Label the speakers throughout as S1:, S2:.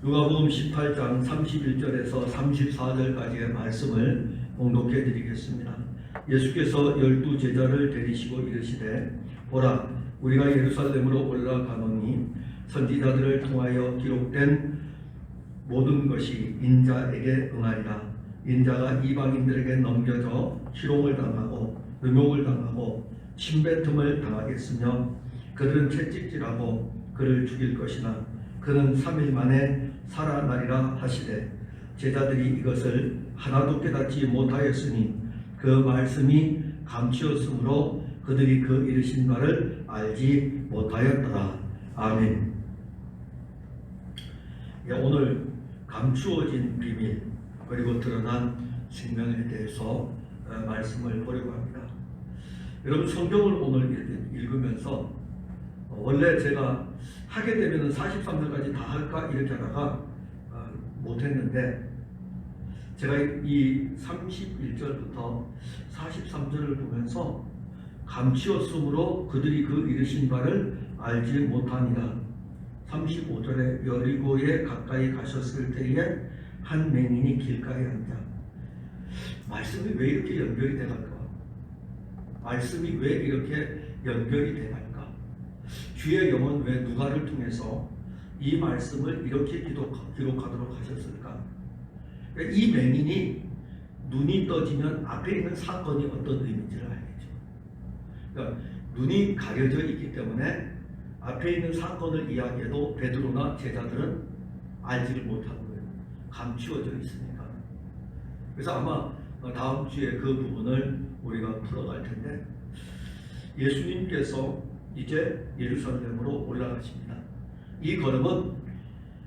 S1: 누가복음 18장 31절에서 34절까지의 말씀을 봉독해 드리겠습니다. 예수께서 12제자를 데리시고 이르시되 보라 우리가 예루살렘으로 올라가노니 선지자들을 통하여 기록된 모든 것이 인자에게 응하리라. 인자가 이방인들에게 넘겨져 희롱을 당하고 음욕을 당하고 침뱉음을 당하겠으며 그들은 채찍질하고 그를 죽일 것이나 그는 3일 만에 살아나리라 하시되 제자들이 이것을 하나도 깨닫지 못하였으니 그 말씀이 감추었으므로 그들이 그 이르신 바를 알지 못하였더라. 아멘. 오늘 감추어진 비밀 그리고 드러난 생명에 대해서 말씀을 보려고 합니다. 여러분 성경을 오늘 읽으면서 원래 제가 하게 되면 43절까지 다 할까 이렇게 하다가 못했는데 제가 이 31절부터 43절을 보면서 감추었으므로 그들이 그 이르신 바를 알지 못하니라. 35절에 여리고에 가까이 가셨을 때에 한 맹인이 길가에 앉아. 말씀이 왜 이렇게 연결이 돼갈까? 말씀이 왜 이렇게 연결이 돼갈까? 주의 영은 왜 누가를 통해서 이 말씀을 이렇게 기록하도록 하셨을까? 이 맹인이 눈이 떠지면 앞에 있는 사건이 어떤 의미인지를 알겠죠. 그러니까 눈이 가려져 있기 때문에 앞에 있는 사건을 이야기해도 베드로나 제자들은 알지를 못하고 감추어져 있으니까. 그래서 아마 다음 주에 그 부분을 우리가 풀어갈 텐데 예수님께서 이제 예루살렘으로 올라가십니다. 이 걸음은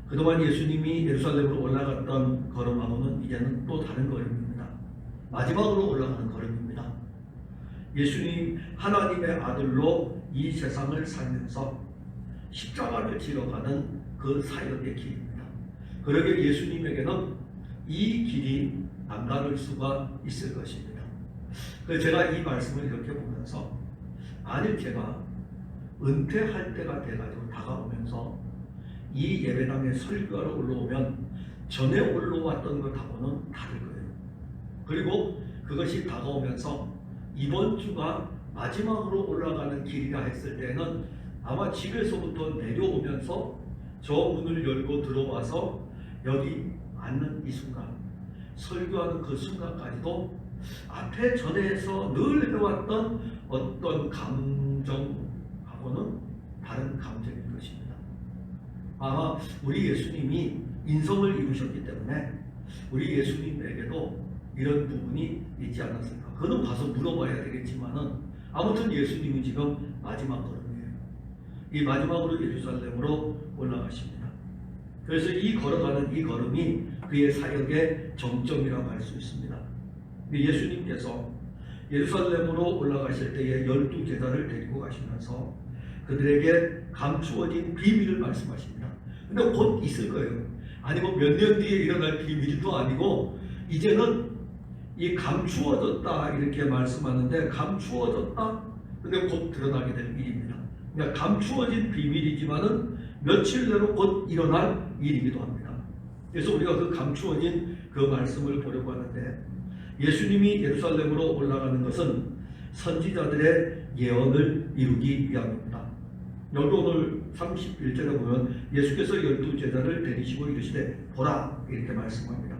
S1: 그동안 예수님이 예루살렘으로 올라갔던 걸음하고는 이제는 또 다른 걸음입니다. 마지막으로 올라가는 걸음입니다. 예수님 하나님의 아들로 이 세상을 살면서 십자가를 지러 가는 그 사역의 길입니다. 그러게 예수님에게는 이 길이 남다를 수가 있을 것입니다. 그래서 제가 이 말씀을 이렇게 보면서 만일 제가 은퇴할 때가 돼가지고 다가오면서 이 예배당에 설교하러 올라오면 전에 올라왔던 것하고는 다를 거예요. 그리고 그것이 다가오면서 이번 주가 마지막으로 올라가는 길이라 했을 때는 아마 집에서부터 내려오면서 저 문을 열고 들어와서 여기 앉는 이 순간, 설교하는 그 순간까지도 앞에 전에서 늘 해왔던 어떤 감정하고는 다른 감정일 것입니다. 아마 우리 예수님이 인성을 이루셨기 때문에 우리 예수님에게도 이런 부분이 있지 않았을까. 그거는 가서 물어봐야 되겠지만은 아무튼 예수님이 지금 마지막 걸음이에요. 이 마지막으로 예루살렘으로 올라가십니다. 그래서 이 걸어가는 이 걸음이 그의 사역의 정점이라고 할 수 있습니다. 예수님께서 예루살렘으로 올라가실 때에 12제자를 데리고 가시면서 그들에게 감추어진 비밀을 말씀하십니다. 근데 곧 있을 거예요. 아니 뭐 몇 년 뒤에 일어날 비밀도 아니고 이제는 이 감추어졌다 이렇게 말씀하는데 감추어졌다? 근데 곧 드러나게 될 일입니다. 그러니까 감추어진 비밀이지만은 며칠 내로 곧 일어날 일이기도 합니다. 그래서 우리가 그 감추어진 그 말씀을 보려고 하는데 예수님이 예루살렘으로 올라가는 것은 선지자들의 예언을 이루기 위함입니다. 여기 오늘 31절에 보면 예수께서 12제자를 데리시고 이르시되 보라 이렇게 말씀합니다.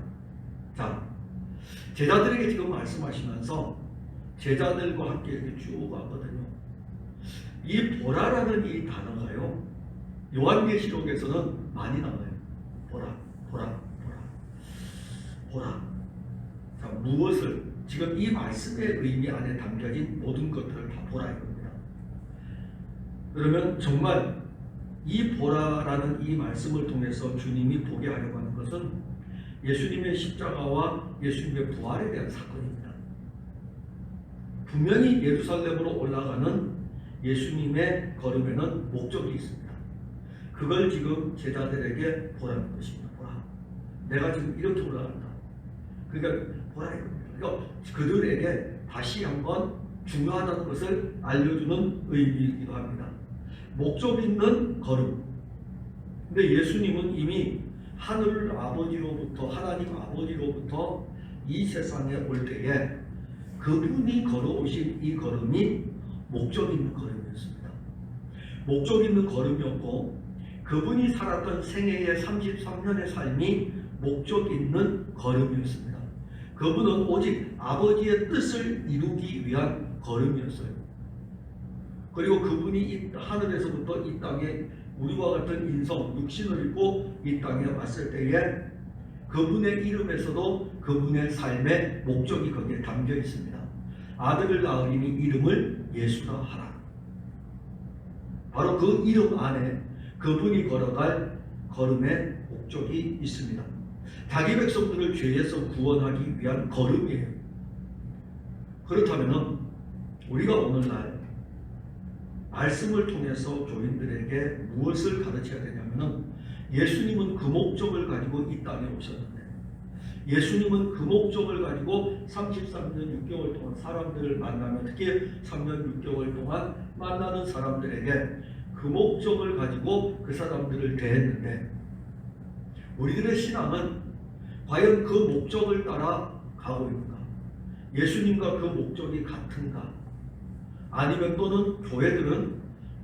S1: 자, 제자들에게 지금 말씀하시면서 제자들과 함께 이렇게 쭉 왔거든요. 이 보라라는 이 단어가요 요한계시록에서는 많이 나와요. 보라, 보라, 보라, 보라. 자, 무엇을 지금 이 말씀의 의미 안에 담겨진 모든 것들을 다 보라 이겁니다. 그러면 정말 이 보라라는 이 말씀을 통해서 주님이 보게 하려고 하는 것은 예수님의 십자가와 예수님의 부활에 대한 사건입니다. 분명히 예루살렘으로 올라가는 예수님의 걸음에는 목적이 있습니다. 그걸 지금 제자들에게 보라는 것입니다. 보라. 내가 지금 이렇게 올라간다. 그러니까 보라 이겁니다. 그러니까 그들에게 다시 한번 중요하다는 것을 알려주는 의미이기도 합니다. 목적 있는 걸음. 근데 예수님은 이미 하늘 아버지로부터, 하나님 아버지로부터 이 세상에 올 때에 그분이 걸어오신 이 걸음이 목적 있는 걸음이었습니다. 목적 있는 걸음이었고, 그분이 살았던 생애의 33년의 삶이 목적 있는 걸음이었습니다. 그분은 오직 아버지의 뜻을 이루기 위한 걸음이었어요. 그리고 그분이 이 하늘에서부터 이 땅에 우리와 같은 인성, 육신을 입고 이 땅에 왔을 때에 그분의 이름에서도 그분의 삶의 목적이 거기에 담겨 있습니다. 아들을 낳으리니 이름을 예수라 하라. 바로 그 이름 안에 그분이 걸어갈 걸음의 목적이 있습니다. 자기 백성들을 죄에서 구원하기 위한 걸음이에요. 그렇다면 우리가 오늘날 말씀을 통해서 교인들에게 무엇을 가르쳐야 되냐면, 예수님은 그 목적을 가지고 이 땅에 오셨는데, 예수님은 그 목적을 가지고 33년 6개월 동안 사람들을 만나며, 특히 3년 6개월 동안 만나는 사람들에게 그 목적을 가지고 그 사람들을 대했는데, 우리들의 신앙은 과연 그 목적을 따라 가고 있는가? 예수님과 그 목적이 같은가? 아니면 또는 교회들은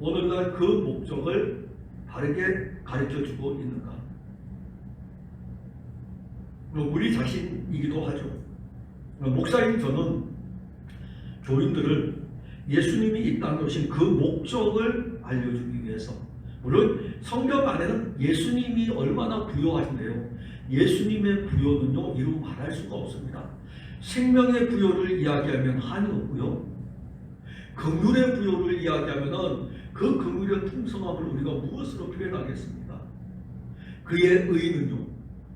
S1: 오늘날 그 목적을 바르게 가르쳐주고 있는가? 우리 자신이기도 하죠. 목사인 저는 교인들을 예수님이 이 땅에 오신 그 목적을 알려주기 위해서, 물론 성경 안에는 예수님이 얼마나 부요하신데요, 예수님의 부요는요 이루 말할 수가 없습니다. 생명의 부요를 이야기하면 한이 없고요, 긍휼의 부요를 이야기하면 그 긍휼의 풍성함을 우리가 무엇으로 표현하겠습니까? 그의 의는요,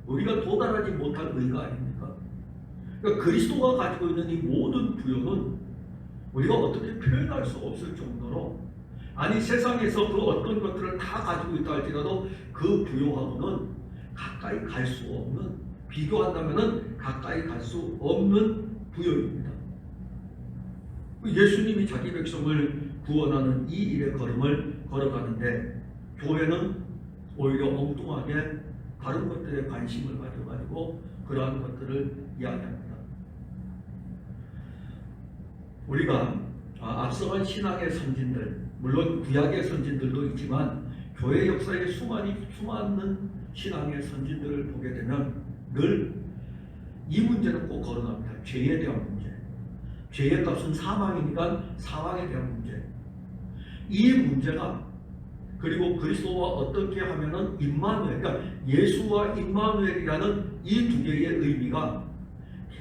S1: 우리가 도달하지 못할 의가 아닙니까? 그러니까 그리스도가 가지고 있는 이 모든 부요는 우리가 어떻게 표현할 수 없을 정도로, 아니 세상에서 그 어떤 것들을 다 가지고 있다 할지라도 그 부요하고는 가까이 갈 수 없는, 비교한다면 가까이 갈 수 없는 부요입니다. 예수님이 자기 백성을 구원하는 이 일의 걸음을 걸어가는데, 교회는 오히려 엉뚱하게 다른 것들에 관심을 가져가지고 그러한 것들을 이야기합니다. 우리가 앞서간 신앙의 선진들, 물론 구약의 선진들도 있지만 교회 역사에 수많은 신앙의 선진들을 보게 되면 늘 이 문제는 꼭 거론합니다. 죄에 대한 문제. 죄의 값은 사망이니까 사망에 대한 문제. 이 문제가, 그리고 그리스도와 어떻게 하면은 임마누엘, 그러니까 예수와 임마누엘이라는 이 두 개의 의미가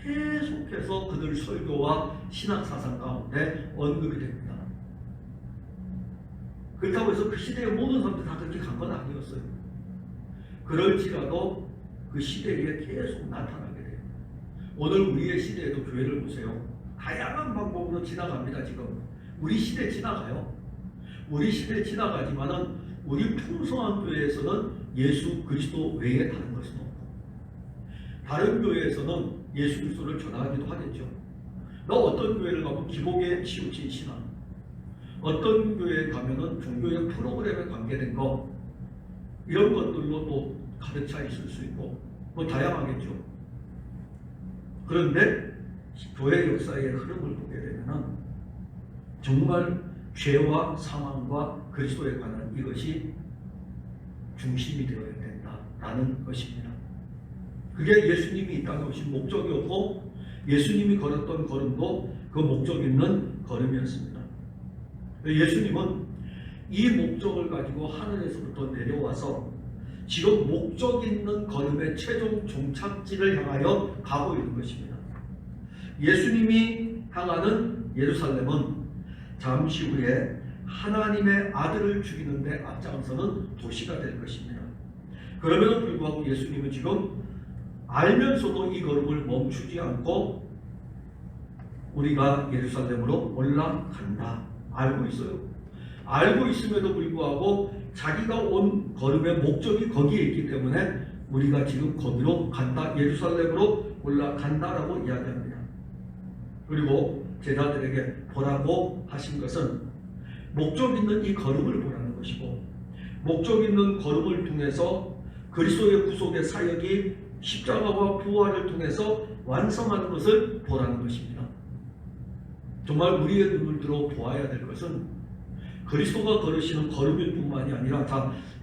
S1: 계속해서 그들 설교와 신학 사상 가운데 언급이 됩니다. 그렇다고 해서 그 시대의 모든 사람들이 다 그렇게 간 건 아니었어요. 그럴지라도 그 시대에 계속 나타나게 돼요. 오늘 우리의 시대에도 교회를 보세요. 다양한 방법으로 지나갑니다. 지금 우리 시대 지나가요. 우리 시대 지나가지만은 우리 풍성한 교회에서는 예수 그리스도 외에 다른 것은 없고, 다른 교회에서는 예수 그리스도를 전하기도 하겠죠. 너 어떤 교회를 가면 기복에 치우친 신앙, 어떤 교회에 가면은 종교의 프로그램에 관계된 거, 이런 것들로 또 가득 차 있을 수 있고 뭐 다양하겠죠. 그런데 교회 역사의 흐름을 보게 되면은 정말 죄와 사망과 그리스도에 관한 이것이 중심이 되어야 된다라는 것입니다. 그게 예수님이 이 땅에 오신 목적이었고, 예수님이 걸었던 걸음도 그 목적 있는 걸음이었습니다. 예수님은 이 목적을 가지고 하늘에서부터 내려와서 지금 목적 있는 걸음의 최종 종착지를 향하여 가고 있는 것입니다. 예수님이 향하는 예루살렘은 잠시 후에 하나님의 아들을 죽이는데 앞장서는 도시가 될 것입니다. 그럼에도 불구하고 예수님은 지금 알면서도 이 걸음을 멈추지 않고 우리가 예루살렘으로 올라간다 알고 있어요. 알고 있음에도 불구하고 자기가 온 걸음의 목적이 거기에 있기 때문에 우리가 지금 거기로 간다, 예루살렘으로 올라간다라고 이야기합니다. 그리고 제자들에게 보라고 하신 것은 목적 있는 이 걸음을 보라는 것이고, 목적 있는 걸음을 통해서 그리스도의 구속의 사역이 십자가와 부활을 통해서 완성하는 것을 보라는 것입니다. 정말 우리의 눈을 들어 보아야 될 것은 그리스도가 걸으시는 걸음일 뿐만이 아니라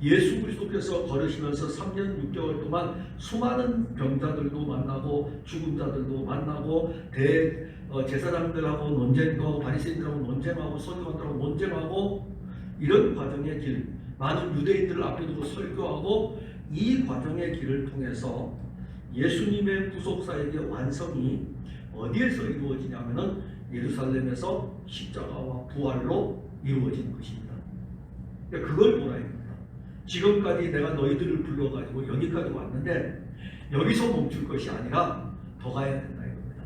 S1: 예수 그리스도께서 걸으시면서 3년 6개월 동안 수많은 병자들도 만나고 죽은 자들도 만나고 제사장들하고 논쟁도 하고 바리새인들하고 논쟁하고 서기관들하고 논쟁하고 이런 과정의 길, 많은 유대인들을 앞에 두고 설교하고 이 과정의 길을 통해서 예수님의 구속사역의 완성이 어디에서 이루어지냐면은 예루살렘에서 십자가와 부활로 이루어지는 것입니다. 그걸 보라야 됩니다. 지금까지 내가 너희들을 불러가지고 여기까지 왔는데 여기서 멈출 것이 아니라 더 가야 된다 이겁니다.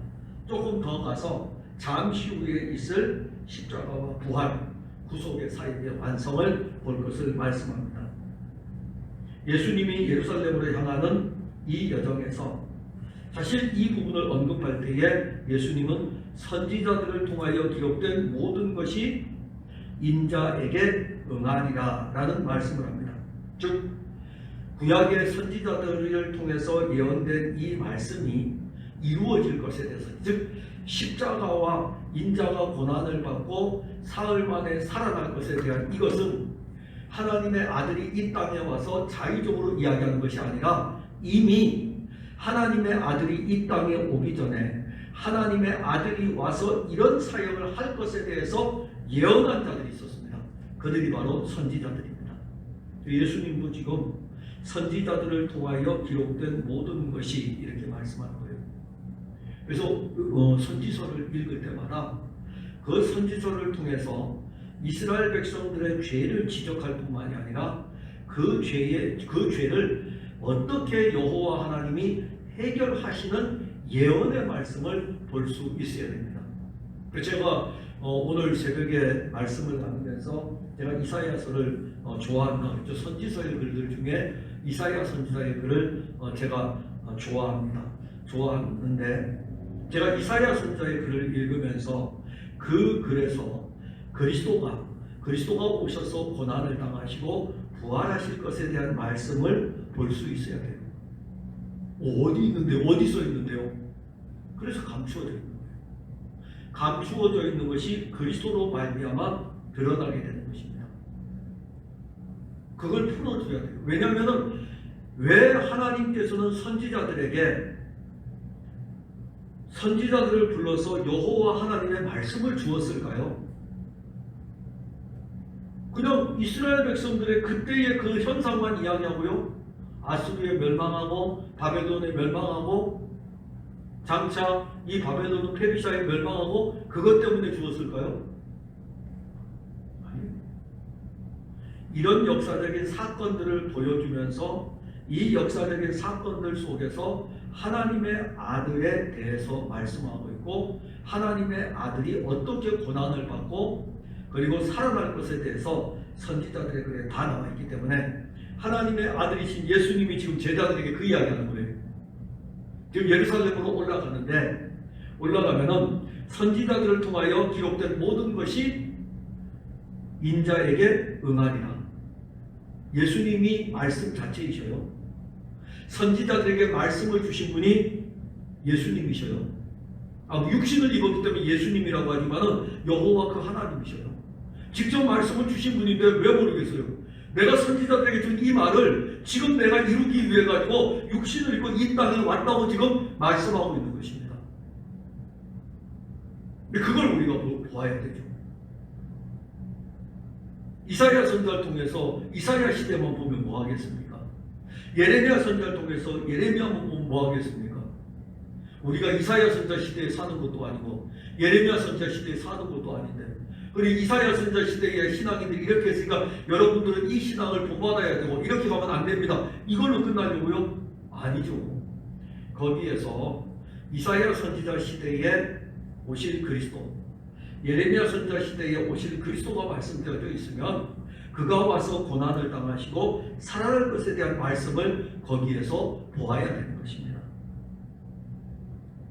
S1: 조금 더 가서 잠시 후에 있을 십자가와 부활, 구속의 사역의 완성을 볼 것을 말씀합니다. 예수님이 예루살렘으로 향하는 이 여정에서 사실 이 부분을 언급할 때에 예수님은 선지자들을 통하여 기록된 모든 것이 인자에게 응하리라 라는 말씀을 합니다. 즉 구약의 선지자들을 통해서 예언된 이 말씀이 이루어질 것에 대해서, 즉 십자가와 인자가 고난을 받고 사흘 만에 살아날 것에 대한 이것은 하나님의 아들이 이 땅에 와서 자의적으로 이야기하는 것이 아니라 이미 하나님의 아들이 이 땅에 오기 전에 하나님의 아들이 와서 이런 사역을 할 것에 대해서 예언한 자들이 있었습니다. 그들이 바로 선지자들입니다. 예수님도 지금 선지자들을 통하여 기록된 모든 것이 이렇게 말씀하는 거예요. 그래서 선지서를 읽을 때마다 그 선지서를 통해서 이스라엘 백성들의 죄를 지적할 뿐만이 아니라 그 죄를 어떻게 여호와 하나님이 해결하시는 예언의 말씀을 볼 수 있어야 됩니다. 그래서 제가 오늘 새벽에 말씀을 나누면서 제가 이사야서를 좋아한다 그랬죠. 선지서의 글들 중에 이사야 선지자의 글을 제가 좋아하는데 제가 이사야 선지자의 글을 읽으면서 그 글에서 그리스도가 오셔서 고난을 당하시고 부활하실 것에 대한 말씀을 볼 수 있어야 돼요. 어디 있는데요? 어디 써 있는데요? 그래서 감추어져 있는 거예요. 감추어져 있는 것이 그리스도로 말미암아 드러나게 되는 것입니다. 그걸 풀어줘야 돼요. 왜냐하면 왜 하나님께서는 선지자들을 불러서 여호와 하나님의 말씀을 주었을까요? 그냥 이스라엘 백성들의 그때의 그 현상만 이야기하고요. 아수르에 멸망하고 바벨론에 멸망하고 장차 이 바벨론은 페르시아에 멸망하고 그것 때문에 주었을까요? 아니에요. 이런 역사적인 사건들을 보여주면서 이 역사적인 사건들 속에서 하나님의 아들에 대해서 말씀하고 있고 하나님의 아들이 어떻게 고난을 받고 그리고 살아날 것에 대해서 선지자들의 글에 다 나와 있기 때문에 하나님의 아들이신 예수님이 지금 제자들에게 그 이야기하는 거예요. 지금 예루살렘으로 올라가면은 선지자들을 통하여 기록된 모든 것이 인자에게 응하리라. 예수님이 말씀 자체이셔요. 선지자들에게 말씀을 주신 분이 예수님이셔요. 육신을 입었기 때문에 예수님이라고 하지만은 여호와 그 하나님이셔요. 직접 말씀을 주신 분인데 왜 모르겠어요? 내가 선지자들에게 준 이 말을 지금 내가 이루기 위해 가지고 육신을 입고 이 땅에 왔다고 지금 말씀하고 있는 것입니다. 그걸 우리가 보아야 되죠. 이사야 선지자를 통해서 이사야 시대만 보면 뭐 하겠습니까? 예레미야 선지자를 통해서 예레미야만 보면 뭐 하겠습니까? 우리가 이사야 선지자 시대에 사는 것도 아니고 예레미야 선지자 시대에 사는 것도 아닌데 그리고 이사야 선지자 시대의 신앙인들이 이렇게 했으니까 여러분들은 이 신앙을 본받아야 되고 이렇게 가면 안 됩니다. 이걸로 끝나려고요? 아니죠. 거기에서 이사야 선지자 시대에 오실 그리스도, 예레미야 선지자 시대에 오실 그리스도가 말씀되어져 있으면 그가 와서 고난을 당하시고 살아날 것에 대한 말씀을 거기에서 보아야 되는 것입니다.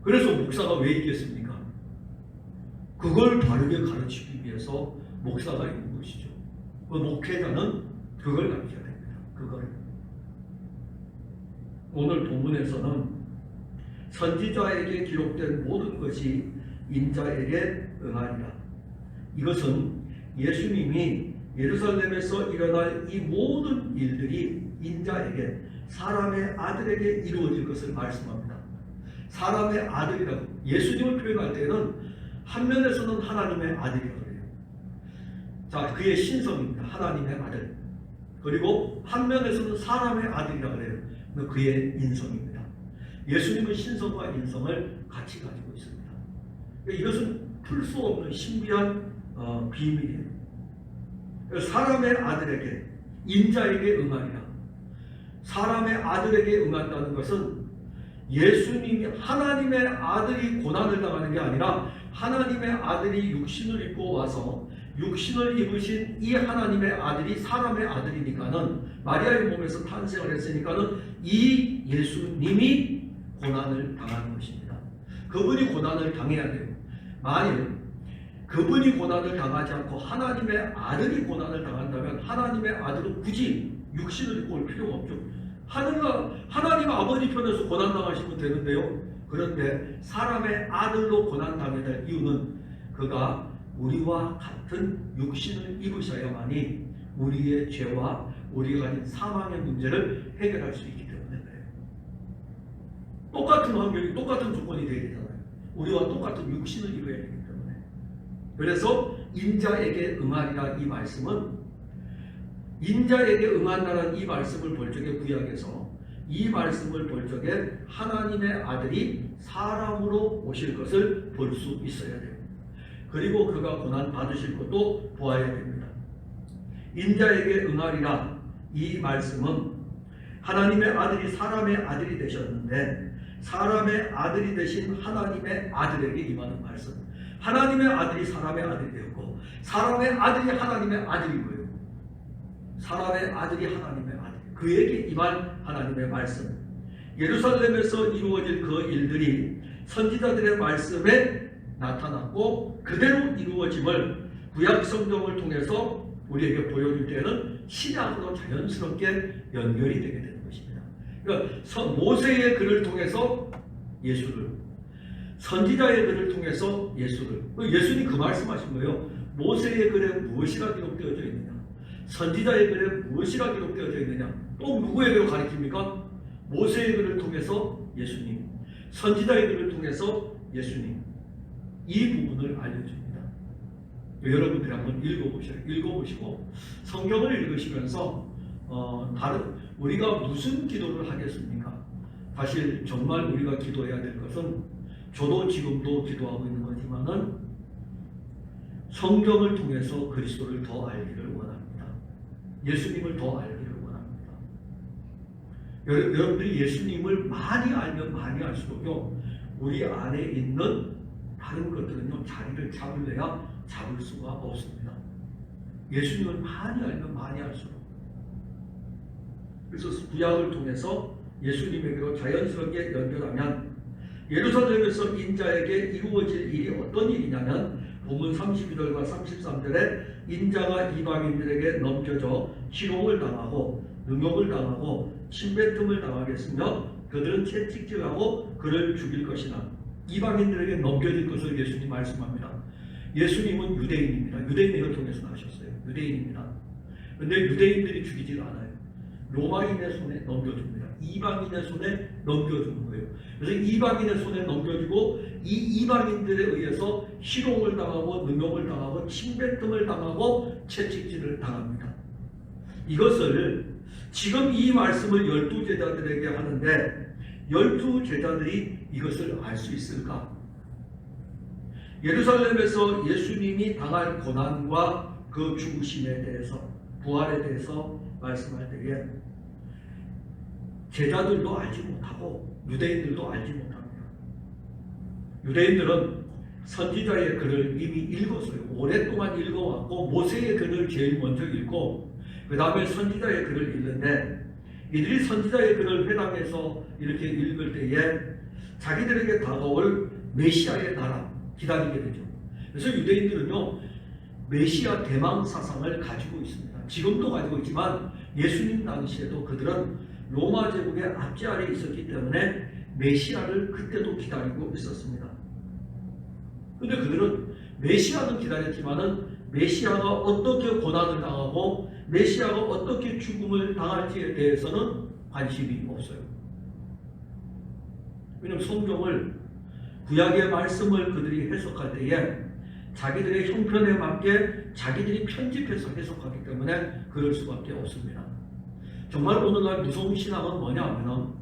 S1: 그래서 목사가 왜 있겠습니까? 그걸 바르게 가르치기 위해서 목사가 있는 것이죠. 그 목회자는 그걸 가르쳐야 됩니다. 그걸. 오늘 본문에서는 선지자에게 기록된 모든 것이 인자에게 응하리라. 이것은 예수님이 예루살렘에서 일어날 이 모든 일들이 인자에게, 사람의 아들에게 이루어질 것을 말씀합니다. 사람의 아들이라고 예수님을 표현할 때는 한 면에서는 하나님의 아들이라고 그래요. 자, 그의 신성입니다. 하나님의 아들. 그리고 한 면에서는 사람의 아들이라고 그래요. 그의 인성입니다. 예수님은 신성과 인성을 같이 가지고 있습니다. 이것은 풀 수 없는 신비한 비밀이에요. 사람의 아들에게, 인자에게 응하리라. 사람의 아들에게 응한다는 것은 예수님이, 하나님의 아들이 고난을 당하는 게 아니라 하나님의 아들이 육신을 입고 와서 육신을 입으신 이 하나님의 아들이 사람의 아들이니까는, 마리아의 몸에서 탄생을 했으니까는 이 예수님이 고난을 당하는 것입니다. 그분이 고난을 당해야 돼요. 만일 그분이 고난을 당하지 않고 하나님의 아들이 고난을 당한다면 하나님의 아들은 굳이 육신을 입고 올 필요가 없죠. 하나님 아버지 편에서 고난 당하시면 되는데요. 그런데 사람의 아들로 고난 당해야 될 이유는 그가 우리와 같은 육신을 입으셔야만이 우리의 죄와 우리가 가진 사망의 문제를 해결할 수 있기 때문에 그래요. 똑같은 환경이, 똑같은 조건이 되어야 되잖아요. 우리와 똑같은 육신을 입어야 되기 때문에. 그래서 인자에게 응하리라, 이 말씀은 인자에게 응한다는 이 말씀을 볼 적에, 구약에서 이 말씀을 볼 적에 하나님의 아들이 사람으로 오실 것을 볼 수 있어야 돼요. 그리고 그가 고난 받으실 것도 보아야 됩니다. 인자에게 응하리라, 이 말씀은 하나님의 아들이 사람의 아들이 되셨는데 사람의 아들이 되신 하나님의 아들에게 임하는 말씀. 하나님의 아들이 사람의 아들이 되었고 사람의 아들이 하나님의 아들인 거예요. 사람의 아들이 하나님의 아들, 그에게 임한 하나님의 말씀. 예루살렘에서 이루어질 그 일들이 선지자들의 말씀에 나타났고 그대로 이루어짐을 구약 성경을 통해서 우리에게 보여줄 때는 신약으로 자연스럽게 연결이 되게 되는 것입니다. 그러니까 모세의 글을 통해서 예수를, 선지자의 글을 통해서 예수를. 예수님 그 말씀하신 거예요. 모세의 글에 무엇이라 기록되어져 있느냐, 선지자의 글에 무엇이라 기록되어져 있느냐, 또 누구에게로 가리킵니까? 모세의 글을 통해서 예수님, 선지자의 글을 통해서 예수님. 이 부분을 알려줍니다. 여러분들이 한번 읽어보시고 성경을 읽으시면서 우리가 무슨 기도를 하겠습니까? 사실 정말 우리가 기도해야 될 것은, 저도 지금도 기도하고 있는 거지만은 성경을 통해서 그리스도를 더 알기를 원합니다. 예수님을 더 알기를 원합니다. 여러분들이 예수님을 많이 알면 많이 알수록요, 우리 안에 있는 다른 것들은요, 자리를 잡을래야 잡을 수가 없습니다. 예수님을 많이 알면 많이 알수록. 그래서 구약을 통해서 예수님에게로 자연스럽게 연결하면 예루살렘에서 인자에게 이루어질 일이 어떤 일이냐면, 본문 32절과 33절에 인자가 이방인들에게 넘겨져 희롱을 당하고 능욕을 당하고 침뱉음을 당하겠으며 그들은 채찍질하고 그를 죽일 것이나. 이방인들에게 넘겨질 것을 예수님 말씀합니다. 예수님은 유대인입니다. 유대인을 통해서 나셨어요. 유대인입니다. 그런데 유대인들이 죽이질 않아요. 로마인의 손에 넘겨줍니다. 이방인의 손에 넘겨주는 거예요. 그래서 이방인의 손에 넘겨주고 이 이방인들에 의해서 희롱을 당하고 능욕을 당하고 침뱉음을 당하고 채찍질을 당합니다. 이것을 지금 이 말씀을 12제자들에게 하는데 12제자들이 이것을 알 수 있을까? 예루살렘에서 예수님이 당할 고난과 그 죽으심에 대해서, 부활에 대해서 말씀할 때에 제자들도 알지 못하고 유대인들도 알지 못합니다. 유대인들은 선지자의 글을 이미 읽었어요. 오랫동안 읽어왔고 모세의 글을 제일 먼저 읽고 그 다음에 선지자의 글을 읽는데, 이들이 선지자의 글을 회당에서 이렇게 읽을 때에 자기들에게 다가올 메시아의 나라 기다리게 되죠. 그래서 유대인들은요, 메시아 대망 사상을 가지고 있습니다. 지금도 가지고 있지만 예수님 당시에도 그들은 로마 제국의 압제 아래에 있었기 때문에 메시아를 그때도 기다리고 있었습니다. 근데 그들은 메시아는 기다렸지만은 메시아가 어떻게 고난을 당하고 메시아가 어떻게 죽음을 당할지에 대해서는 관심이 없어요. 왜냐하면 성경을 구약의 말씀을 그들이 해석할 때에 자기들의 형편에 맞게 자기들이 편집해서 해석하기 때문에 그럴 수밖에 없습니다. 정말 오늘날 무서운 신앙은 뭐냐 하면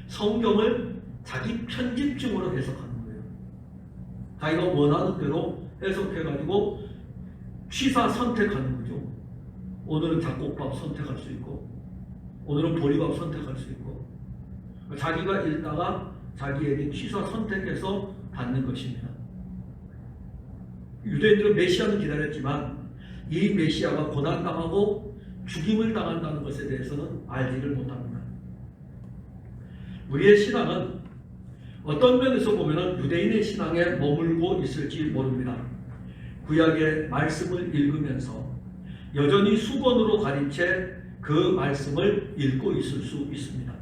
S1: 성경을 자기 편집증으로 해석하는 거예요. 자기가 원하는 대로 해석해가지고 취사 선택하는 거죠. 오늘은 잡곡밥 선택할 수 있고 오늘은 보리밥 선택할 수 있고 자기가 읽다가 자기에게 취사 선택해서 받는 것입니다. 유대인들은 메시아는 기다렸지만 이 메시아가 고난당하고 죽임을 당한다는 것에 대해서는 알지를 못합니다. 우리의 신앙은 어떤 면에서 보면 유대인의 신앙에 머물고 있을지 모릅니다. 구약의 말씀을 읽으면서 여전히 수건으로 가린 채 그 말씀을 읽고 있을 수 있습니다.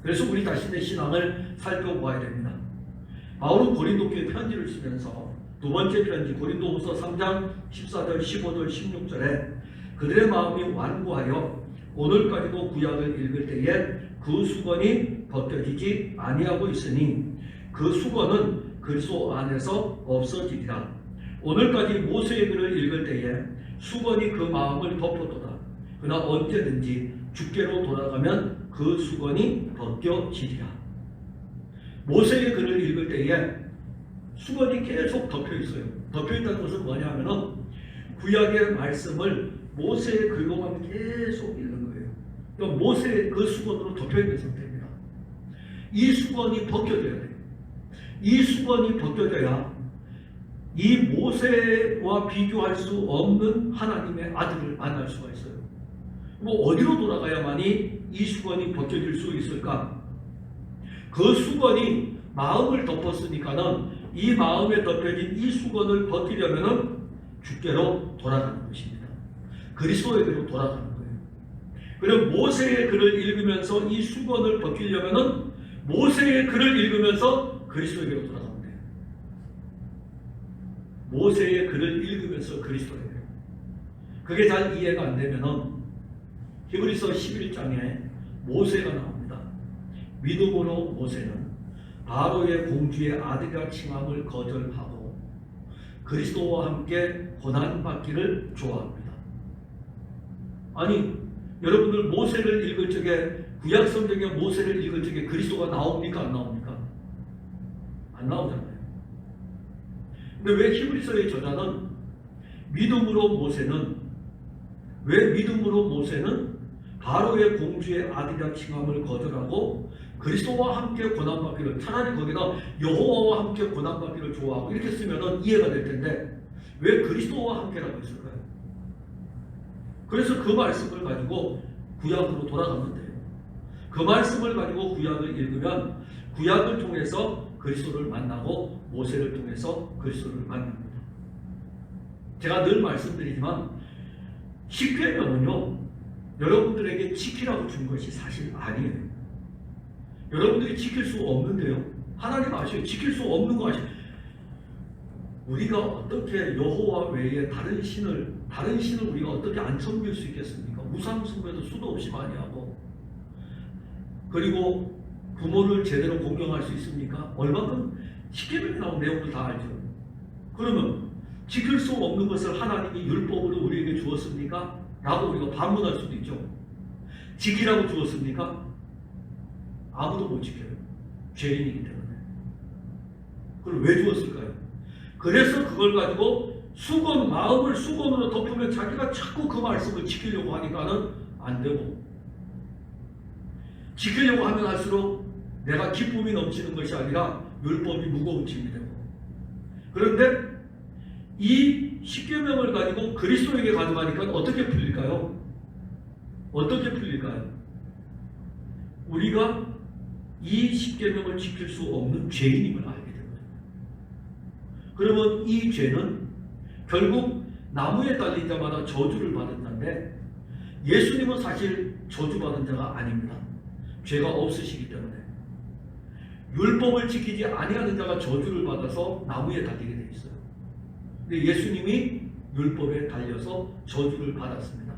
S1: 그래서 우리 자신의 신앙을 살펴보아야 됩니다. 바울은 고린도교회 편지를 쓰면서 두 번째 편지 고린도후서 3장 14절 15절 16절에 그들의 마음이 완고하여 오늘까지도 구약을 읽을 때에 그 수건이 벗겨지지 아니하고 있으니 그 수건은 그리스도 안에서 없어지리라. 오늘까지 모세의 글을 읽을 때에 수건이 그 마음을 덮어도다. 그러나 언제든지 주께로 돌아가면 그 수건이 벗겨지리라. 모세의 글을 읽을 때에 수건이 계속 덮여 있어요. 덮여 있다는 것은 뭐냐 하면은 구약의 말씀을 모세의 글로만 계속 읽는 거예요. 그러니까 모세의 그 수건으로 덮여 있는 상태입니다. 이 수건이 벗겨져야 돼요. 이 수건이 벗겨져야 이 모세와 비교할 수 없는 하나님의 아들을 만날 수가 있어요. 뭐 어디로 돌아가야만이 이 수건이 벗겨질 수 있을까? 그 수건이 마음을 덮었으니까는 이 마음에 덮여진 이 수건을 벗기려면은 주께로 돌아가는 것입니다. 그리스도에게로 돌아가는 거예요. 그럼 모세의 글을 읽으면서 이 수건을 벗기려면은 모세의 글을 읽으면서 그리스도에게로 돌아가면 돼요. 모세의 글을 읽으면서 그리스도에게로. 그게 잘 이해가 안 되면은 히브리서 11장에 모세가 나옵니다. 믿음으로 모세는 바로의 공주의 아들이라 칭함을 거절하고 그리스도와 함께 고난받기를 좋아합니다. 아니 여러분들 모세를 읽을 적에 구약 성경의 모세를 읽을 적에 그리스도가 나옵니까 안 나옵니까? 안 나오잖아요. 근데 왜 히브리서의 저자는 믿음으로 모세는 왜 믿음으로 모세는 바로의 공주의 아들이라 칭함을 거절하고 그리스도와 함께 고난받기를 차라리 거기다 여호와와 함께 고난받기를 좋아하고 이렇게 쓰면 이해가 될 텐데 왜 그리스도와 함께라고 했을까요? 그래서 그 말씀을 가지고 구약으로 돌아가면 돼요. 그 말씀을 가지고 구약을 읽으면 구약을 통해서 그리스도를 만나고 모세를 통해서 그리스도를 만납니다. 제가 늘 말씀드리지만 십계명은요 여러분들에게 지키라고 준 것이 사실 아니에요. 여러분들이 지킬 수 없는데요. 하나님 아셔요. 지킬 수 없는 거 아셔요. 우리가 어떻게 여호와 외에 다른 신을 우리가 어떻게 안 섬길 수 있겠습니까? 우상 숭배도 수도 없이 많이 하고 그리고 부모를 제대로 공경할 수 있습니까? 얼마큼 십계명에 나온 내용을 다 알죠. 그러면 지킬 수 없는 것을 하나님이 율법으로 우리에게 주었습니까? 라고 우리가 반문할 수도 있죠. 지키라고 주었습니까? 아무도 못 지켜요. 죄인이기 때문에. 그걸 왜 주었을까요? 그래서 그걸 가지고 마음을 수건으로 덮으면 자기가 자꾸 그 말씀을 지키려고 하니까는 안 되고 지키려고 하면 할수록 내가 기쁨이 넘치는 것이 아니라 율법이 무거운 짐이 되고 그런데 이 십계명을 가지고 그리스도에게 가져가니까 어떻게 풀릴까요? 어떻게 풀릴까요? 우리가 이 십계명을 지킬 수 없는 죄인임을 알게 됩니다. 그러면 이 죄는 결국 나무에 달린 자마다 저주를 받은 자인데 예수님은 사실 저주받은 자가 아닙니다. 죄가 없으시기 때문에 율법을 지키지 아니하는 자가 저주를 받아서 나무에 달리게 돼 있어요. 근데 예수님이 율법에 달려서 저주를 받았습니다.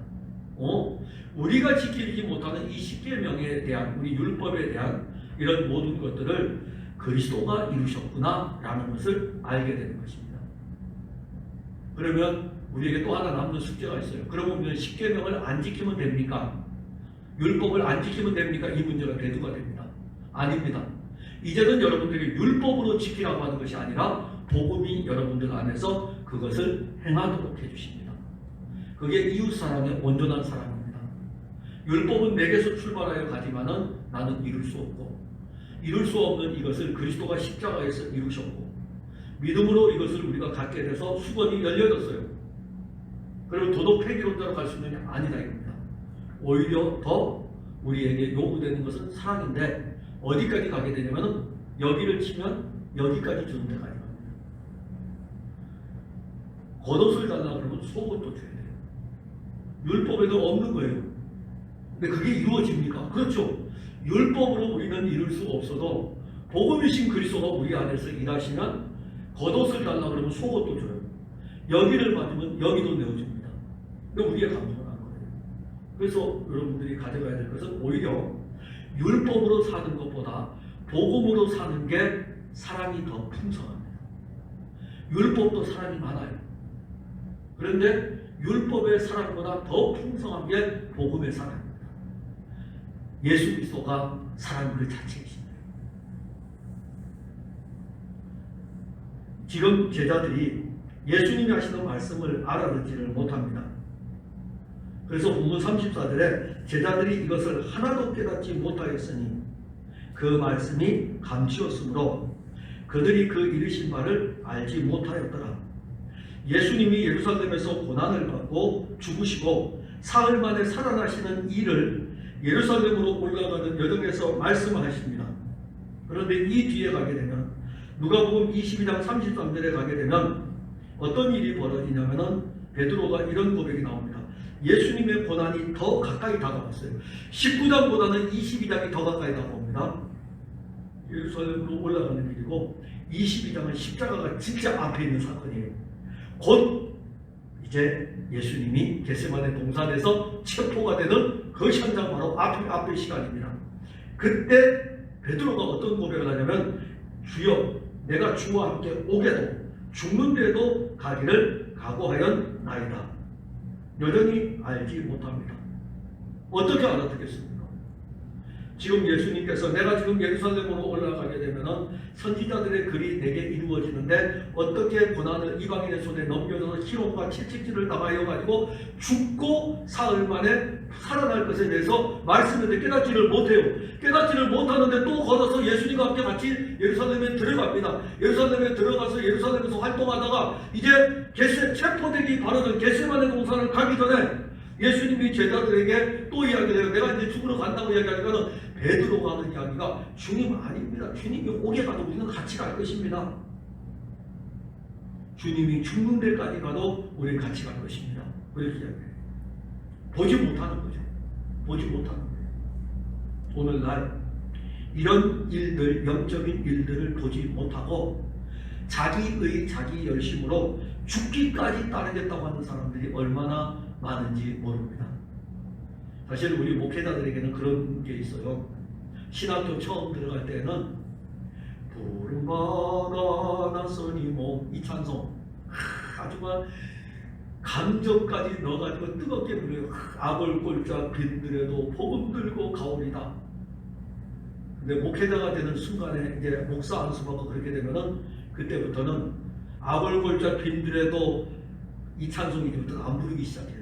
S1: 우리가 지키지 못하는 이 십계명에 대한, 우리 율법에 대한 이런 모든 것들을 그리스도가 이루셨구나 라는 것을 알게 되는 것입니다. 그러면 우리에게 또 하나 남는 숙제가 있어요. 그러면 십계명을 안 지키면 됩니까? 율법을 안 지키면 됩니까? 이 문제가 대두가 됩니다. 아닙니다. 이제는 여러분들이 율법으로 지키라고 하는 것이 아니라 복음이 여러분들 안에서 그것을 행하도록 해주십니다. 그게 이웃사랑의 온전한 사랑입니다. 율법은 내게서 출발하여 가지만은 나는 이룰 수 없고, 이룰 수 없는 이것을 그리스도가 십자가에서 이루셨고, 믿음으로 이것을 우리가 갖게 돼서 수건이 열려졌어요. 그리고 도덕 폐기론자로 갈 수 있느냐? 아니다 이겁니다. 오히려 더 우리에게 요구되는 것은 사랑인데 어디까지 가게 되냐면은 여기를 치면 여기까지 주는 데까지 갑니다. 겉옷을 달라 그러면 속옷도 줘야 돼요. 율법에도 없는 거예요. 근데 그게 이루어집니까? 그렇죠. 율법으로 우리는 이룰 수 없어도 복음이신 그리스도가 우리 안에서 일하시면 겉옷을 달라 그러면 속옷도 줘요. 여기를 맞으면 여기도 내어줍니다. 근데 우리의 감정은 안 거예요. 그래서 여러분들이 가져가야 될 것은 오히려 율법으로 사는 것보다 복음으로 사는 게 사람이 더 풍성합니다. 율법도 사람이 많아요. 그런데 율법의 사랑보다 더 풍성한 게 복음의 사랑입니다. 예수 그리스도가 사랑 그 자체이십니다. 지금 제자들이 예수님이 하시는 말씀을 알아듣지를 못합니다. 그래서 본문 34절에 제자들이 이것을 하나도 깨닫지 못하였으니 그 말씀이 감추었으므로 그들이 그 이르신 바를 알지 못하였더라. 예수님이 예루살렘에서 고난을 받고 죽으시고 사흘 만에 살아나시는 일을 예루살렘으로 올라가는 여정에서 말씀하십니다. 그런데 이 뒤에 가게 되면 누가복음 22장 33절에 가게 되면 어떤 일이 벌어지냐면은 베드로가 이런 고백이 나옵니다. 예수님의 고난이 더 가까이 다가왔어요. 19장보다는 22장이 더 가까이 다가옵니다. 예루살렘으로 올라가는 일이고 22장은 십자가가 진짜 앞에 있는 사건이에요. 곧 이제 예수님이 겟세마네 동산에서 체포가 되는 그 현장 바로 앞의 시간입니다. 그때 베드로가 어떤 고백을 하냐면 주여 내가 주와 함께 오게도 죽는데도 가기를 각오하였나이다. 여전히 알지 못합니다. 어떻게 알아듣겠습니까? 지금 예수님께서 내가 지금 예루살렘으로 올라가게 되면 선지자들의 글이 내게 이루어지는데 어떻게 고난을 이방인의 손에 넘겨져서 희롱과 채찍질을 당하여 가지고 죽고 사흘 만에 살아날 것에 대해서 말씀인데 깨닫지를 못해요. 깨닫지를 못하는데 또 걸어서 예수님과 함께 같이 예루살렘에 들어갑니다. 예루살렘에 들어가서 예루살렘에서 활동하다가 이제 체포되기 바라는 겟세마네 동산을 가기 전에 예수님이 제자들에게 또 이야기해요. 내가 이제 죽으러 간다고 이야기하니까는 베드로가 하는 이야기가 주님 아닙니다. 주님이 오게 가도 우리는 같이 갈 것입니다. 주님이 죽는 데까지 가도 우리는 같이 갈 것입니다. 그렇게 이야기해요. 보지 못하는 거죠. 보지 못하는 거예요. 오늘날 이런 일들, 영적인 일들을 보지 못하고 자기 열심으로 죽기까지 따르겠다고 하는 사람들이 얼마나 많은지 모릅니다. 사실 우리 목회자들에게는 그런 게 있어요. 신학교 처음 들어갈 때는 부름받아 나서니 뭐 이 찬송 아주만 감정까지 넣어가지고 뜨겁게 부르요. 아골골자 빈들에도 복음 들고 가오리다. 근데 목회자가 되는 순간에 이제 목사 안수받고 그렇게 되면은 그때부터는 아골골자 빈들에도 이 찬송이 이제부터 안 부르기 시작해요.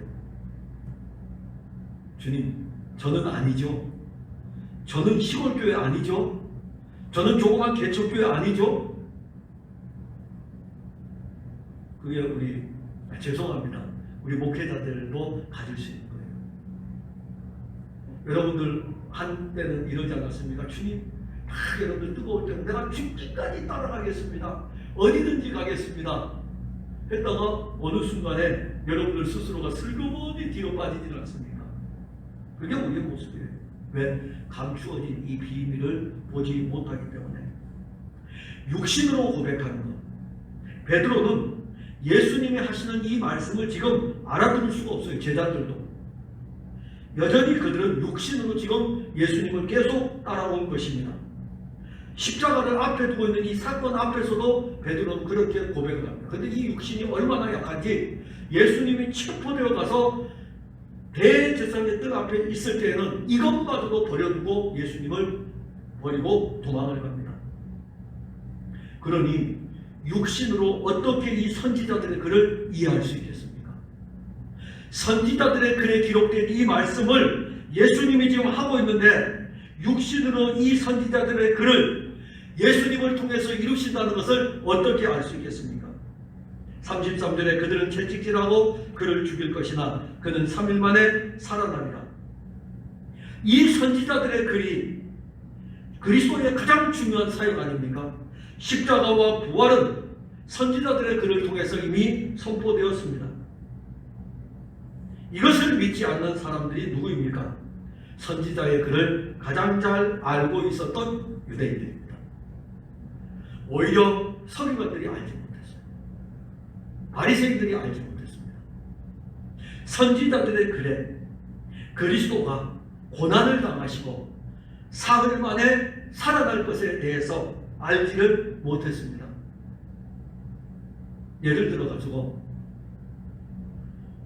S1: 주님, 저는 아니죠. 저는 시골교회 아니죠. 저는 조그만 개척교회 아니죠. 그게 죄송합니다. 우리 목회자들도 가질 수 있는 거예요. 여러분들 한때는 이러지 않았습니까? 주님, 여러분들 뜨거울 때는 내가 죽기까지 따라가겠습니다. 어디든지 가겠습니다. 했다가 어느 순간에 여러분들 스스로가 슬그머니 뒤로 빠지질 않습니까? 그게 우리의 모습이에요. 왜? 감추어진 이 비밀을 보지 못하기 때문에. 육신으로 고백하는 것. 베드로는 예수님이 하시는 이 말씀을 지금 알아들을 수가 없어요. 제자들도. 여전히 그들은 육신으로 지금 예수님을 계속 따라온 것입니다. 십자가를 앞에 두고 있는 이 사건 앞에서도 베드로는 그렇게 고백을 합니다. 그런데 이 육신이 얼마나 약한지 예수님이 체포되어 가서 대제사장의 뜰 앞에 있을 때에는 이것마저도 버려두고 예수님을 버리고 도망을 갑니다. 그러니 육신으로 어떻게 이 선지자들의 글을 이해할 수 있겠습니까? 선지자들의 글에 기록된 이 말씀을 예수님이 지금 하고 있는데 육신으로 이 선지자들의 글을 예수님을 통해서 이루신다는 것을 어떻게 알 수 있겠습니까? 33절에 그들은 채찍질하고 그를 죽일 것이나 그는 3일 만에 살아나리라. 이 선지자들의 글이 그리스도의 가장 중요한 사역 아닙니까? 십자가와 부활은 선지자들의 글을 통해서 이미 선포되었습니다. 이것을 믿지 않는 사람들이 누구입니까? 선지자의 글을 가장 잘 알고 있었던 유대인들입니다. 오히려 서기관들이 알지 못했어요. 바리새인들이 알지 못했습니다. 선지자들의 글에 그리스도가 고난을 당하시고 사흘 만에 살아날 것에 대해서 알지를 못했습니다. 예를 들어 가지고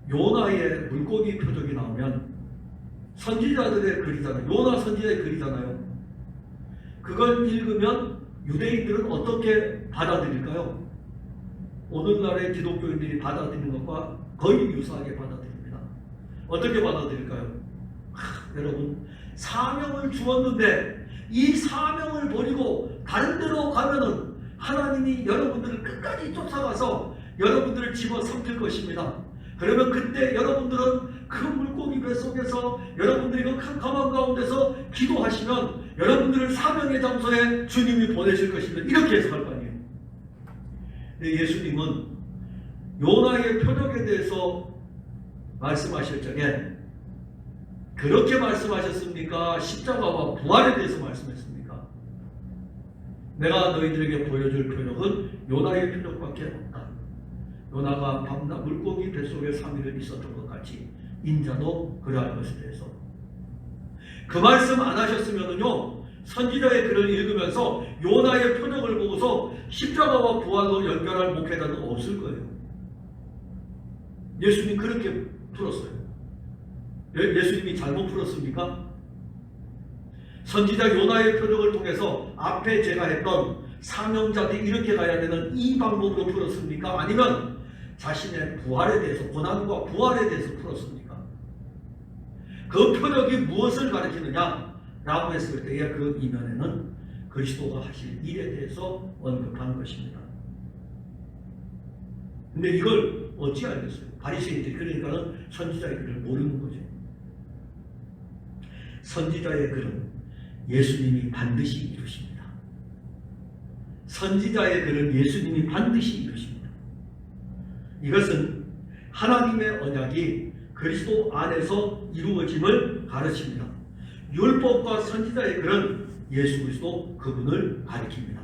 S1: 요나의 물고기 표적이 나오면 선지자들의 글이잖아요. 요나 선지자의 글이잖아요. 그걸 읽으면 유대인들은 어떻게 받아들일까요? 오늘날의 기독교인들이 받아들이는 것과 거의 유사하게 받아들입니다. 어떻게 받아들일까요? 여러분, 사명을 주었는데 이 사명을 버리고 다른 데로 가면은 하나님이 여러분들을 끝까지 쫓아가서 여러분들을 집어삼킬 것입니다. 그러면 그때 여러분들은 그 물고기 뱃속에서 여러분들이 그 캄캄한 가운데서 기도하시면 여러분들을 사명의 장소에 주님이 보내실 것입니다. 이렇게 해석할 거 아니에요. 근데 예수님은 요나의 표적에 대해서 말씀하실 적에 그렇게 말씀하셨습니까? 십자가와 부활에 대해서 말씀했습니까? 내가 너희들에게 보여줄 표적은 요나의 표적밖에 없다. 요나가 밤낮 물고기 뱃속에 3일을 있었던 것 같이 인자도 그러할 것에 대해서 그 말씀 안 하셨으면요 선지자의 글을 읽으면서 요나의 표적을 보고서 십자가와 부활로 연결할 목회자는 없을 거예요. 예수님 그렇게 풀었어요. 예수님이 잘못 풀었습니까? 선지자 요나의 표적을 통해서 앞에 제가 했던 사명자들이 이렇게 가야 되는 이 방법으로 풀었습니까? 아니면 자신의 부활에 대해서, 고난과 부활에 대해서 풀었습니까? 그 표적이 무엇을 가리키느냐? 라고 했을 때의 그 이면에는 그리스도가 하실 일에 대해서 언급한 것입니다. 근데 이걸 어찌 알겠어요? 바리새인들이, 그러니까는 선지자의 글을 모르는 거죠. 선지자의 글은 예수님이 반드시 이루십니다. 선지자의 글은 예수님이 반드시 이루십니다. 이것은 하나님의 언약이 그리스도 안에서 이루어짐을 가르칩니다. 율법과 선지자의 글은 예수 그리스도 그분을 가리킵니다.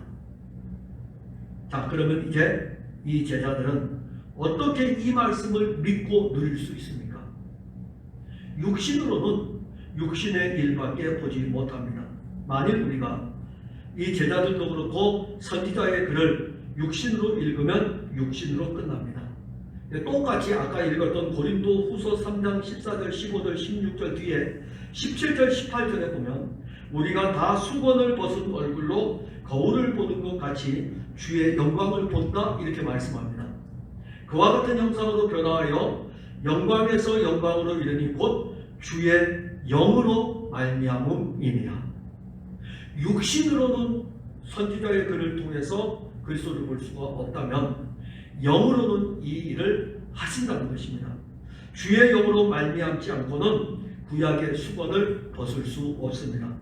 S1: 자, 그러면 이제 이 제자들은 어떻게 이 말씀을 믿고 누릴 수 있습니까? 육신으로는 육신의 일밖에 보지 못합니다. 만일 우리가 이 제자들도 그렇고 선지자의 글을 육신으로 읽으면 육신으로 끝납니다. 똑같이 아까 읽었던 고린도 후서 3장 14절 15절 16절 뒤에 17절 18절에 보면 우리가 다 수건을 벗은 얼굴로 거울을 보는 것 같이 주의 영광을 본다 이렇게 말씀합니다. 그와 같은 형상으로 변화하여 영광에서 영광으로 이르니 곧 주의 영으로 말미암음이니라. 육신으로는 선지자의 글을 통해서 그리스도를 볼 수가 없다면 영으로는 이 일을 하신다는 것입니다. 주의 영으로 말미암지 않고는 구약의 수건을 벗을 수 없습니다.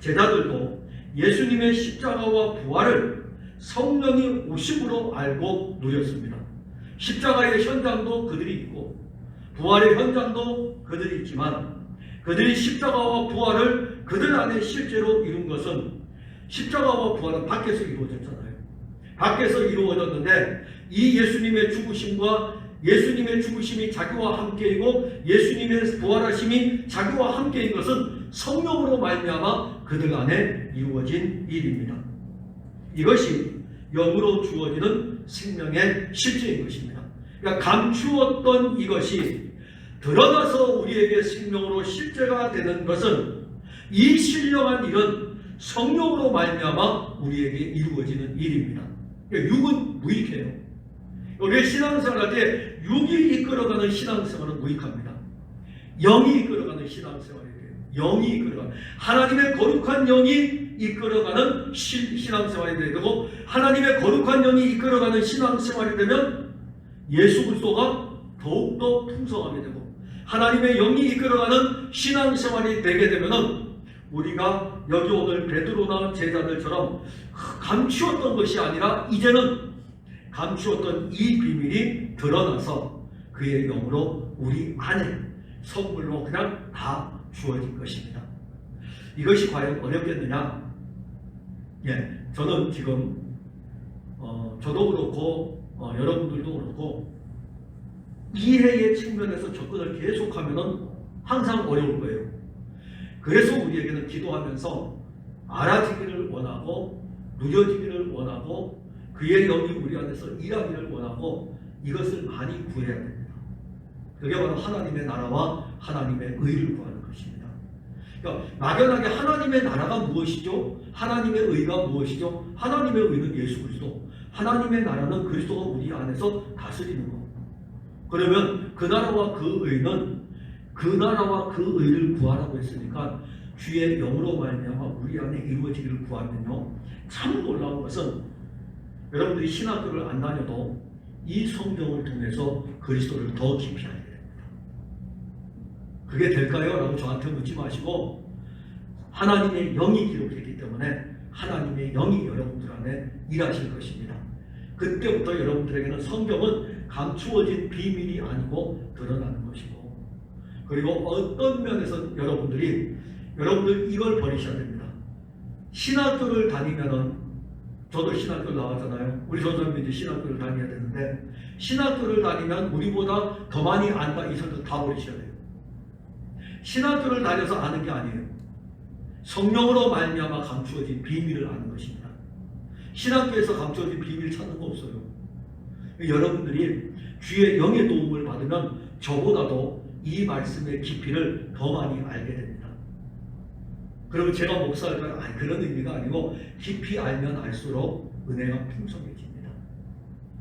S1: 제자들도 예수님의 십자가와 부활을 성령이 오심으로 알고 누렸습니다. 십자가의 현장도 그들이 있고 부활의 현장도 그들이 있지만 그 그들이 십자가와 부활을 그들 안에 실제로 이룬 것은 십자가와 부활은 밖에서 이루어졌잖아요. 밖에서 이루어졌는데 이 예수님의 죽으심과 예수님의 죽으심이 자기와 함께이고 예수님의 부활하심이 자기와 함께인 것은 성령으로 말미암아 그들 안에 이루어진 일입니다. 이것이 영으로 주어지는 생명의 실제인 것입니다. 그러니까 감추었던 이것이 드러나서 우리에게 생명으로 실제가 되는 것은 이 신령한 일은 성령으로 말미암아 우리에게 이루어지는 일입니다. 그러니까 육은 무익해요. 우리의 신앙생활할 때 육이 이끌어가는 신앙생활은 무익합니다. 영이 이끌어가는 신앙생활이 돼요. 영이 이끌어가는 하나님의 거룩한 영이 이끌어가는 신앙생활이 돼야 되고 하나님의 거룩한 영이 이끌어가는 신앙생활이 되면 예수 그리스도가 더욱더 풍성하게 되고 하나님의 영이 이끌어가는 신앙생활이 되게 되면은 우리가 여기 오늘 베드로나 제자들처럼 감추었던 것이 아니라 이제는 감추었던 이 비밀이 드러나서 그의 영으로 우리 안에 선물로 그냥 다 주어진 것입니다. 이것이 과연 어렵겠느냐? 예, 저는 지금 저도 그렇고 여러분들도 그렇고 이해의 측면에서 접근을 계속하면은 항상 어려울 거예요. 그래서 우리에게는 기도하면서 알아지기를 원하고 누려지기를 원하고 그의 영이 우리 안에서 일하기를 원하고 이것을 많이 구해야 됩니다. 그게 바로 하나님의 나라와 하나님의 의를 구하는 것입니다. 그러니까 막연하게 하나님의 나라가 무엇이죠? 하나님의 의가 무엇이죠? 하나님의 의는 예수 그리스도, 하나님의 나라는 그리스도가 우리 안에서 다스리는 것. 그러면 그 나라와 그 의는 그 나라와 그 의를 구하라고 했으니까 주의 영으로 말미암아 우리 안에 이루어지기를 구하면요, 참 놀라운 것은 여러분들이 신학교를 안 다녀도 이 성경을 통해서 그리스도를 더 깊이 알게 됩니다. 그게 될까요? 라고 저한테 묻지 마시고 하나님의 영이 기록했기 때문에 하나님의 영이 여러분들 안에 일하실 것입니다. 그때부터 여러분들에게는 성경은 감추어진 비밀이 아니고 드러나는 것이고, 그리고 어떤 면에서 여러분들 이걸 버리셔야 됩니다. 신학교를 다니면은, 저도 신학교 나왔잖아요. 우리 선생님도 신학교를 다녀야 되는데 신학교를 다니면 우리보다 더 많이 안다, 이 설득 다 버리셔야 돼요. 신학교를 다녀서 아는 게 아니에요. 성령으로 말미암아 감추어진 비밀을 아는 것입니다. 신학교에서 감추어진 비밀 찾는 거 없어요. 여러분들이 주의 영의 도움을 받으면 저보다도 이 말씀의 깊이를 더 많이 알게 됩니다. 그러면 제가 목사할까요? 그런 의미가 아니고 깊이 알면 알수록 은혜가 풍성해집니다.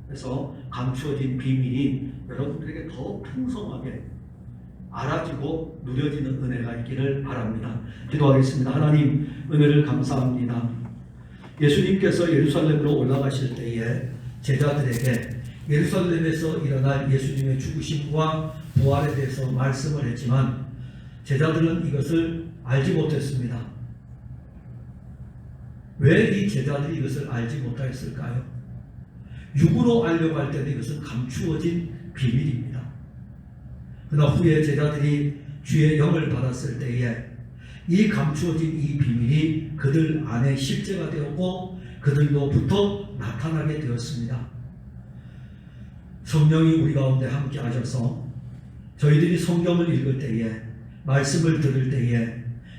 S1: 그래서 감추어진 비밀이 여러분들에게 더 풍성하게 알아지고 누려지는 은혜가 있기를 바랍니다. 기도하겠습니다. 하나님, 은혜를 감사합니다. 예수님께서 예루살렘으로 올라가실 때에 제자들에게 예루살렘에서 일어날 예수님의 죽으심과 부활에 대해서 말씀을 했지만 제자들은 이것을 알지 못했습니다. 왜 이 제자들이 이것을 알지 못하였을까요? 육으로 알려고 할 때는 이것은 감추어진 비밀입니다. 그러나 후에 제자들이 주의 영을 받았을 때에 이 감추어진 이 비밀이 그들 안에 실제가 되었고 그들로부터 나타나게 되었습니다. 성령이 우리 가운데 함께 하셔서 저희들이 성경을 읽을 때에, 말씀을 들을 때에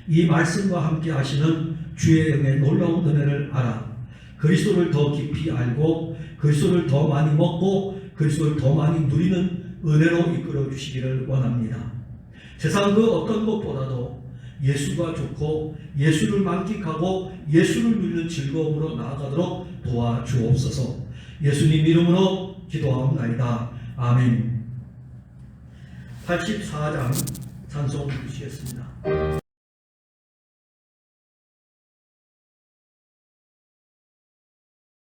S1: 이 말씀과 함께 하시는 주의 영의 놀라운 은혜를 알아 그리스도를 더 깊이 알고 그리스도를 더 많이 먹고 그리스도를 더 많이 누리는 은혜로 이끌어 주시기를 원합니다. 세상 그 어떤 것보다도 예수가 좋고 예수를 만끽하고 예수를 누리는 즐거움으로 나아가도록 도와주옵소서. 예수님 이름으로 기도하옵나이다. 아멘. 84장 찬송 부르시겠습니다.